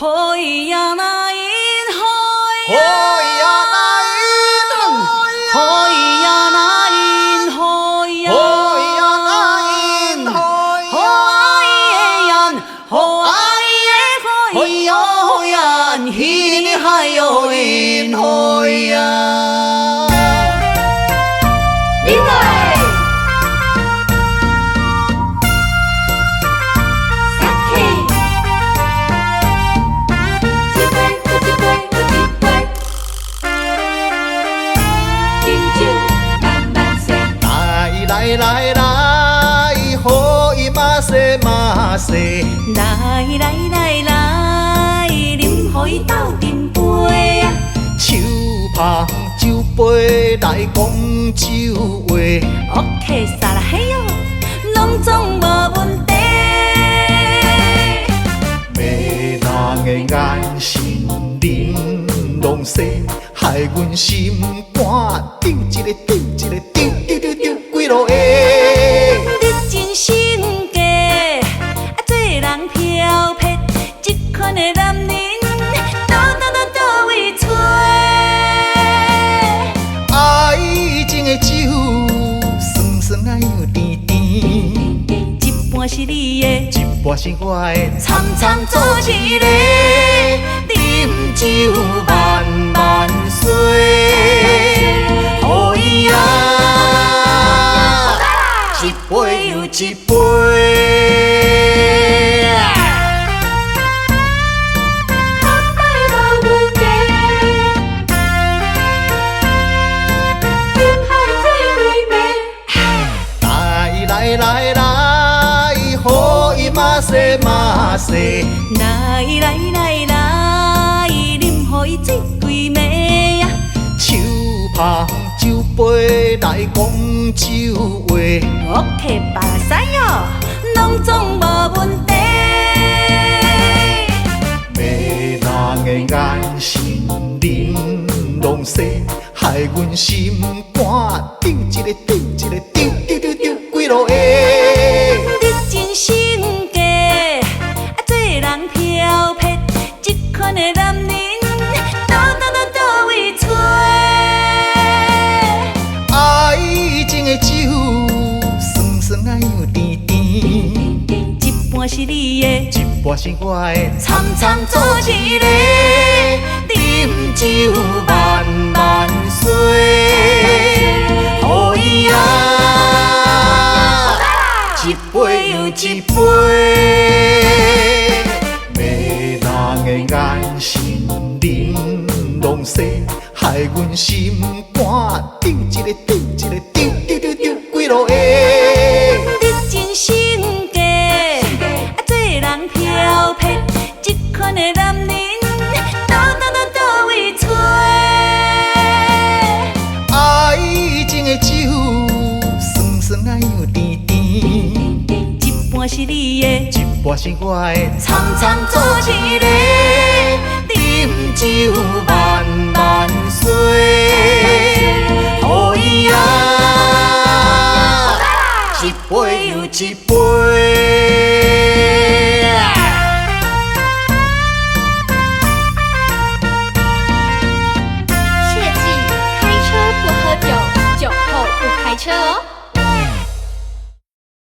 雨呀那阴雨雨呀那阴雨呀那阴雨雨呀那阴雨雨还有阴雨呀。来，雨伊嘛西嘛西，来，啉互伊斗阵杯啊！手捧酒杯来讲酒话。OK， 撒啦嘿哟，拢总无问题。迷人的眼神玲珑细，害阮心肝丢一个丢一个丢丢丢丢几落下。你真性格，做人飘撇，这款的男人，倒位找？爱情的酒，酸酸啊又甜甜，一半是你的，一半是我的，参参做一个，饮酒万万岁，互伊啊，一杯又一杯。来，雨伊嘛西嘛西，来，啉互伊醉规暝啊！手捧酒杯来讲酒话。OK， 巴西哟，拢总无问题。迷人的眼神玲珑细，害阮心肝丢一个丢一个丢丢丢丢几落下。你真性格，做人飘撇，这款的男人，倒位找？爱情的酒，酸酸啊又甜甜，一半是你的，一半是我的，参参做一个，饮酒万万岁，互伊啊，一杯又一杯。迷人的眼神玲珑细，害阮心肝丢一个丢一个丢丢丢丢几落下。你真性格，做人飘撇，这款的男人，倒位找？爱情的酒，酸酸啊又甜甜，一半是你的，一半是我的，参参做一个，饮酒万万岁，互伊啊，一杯又一杯。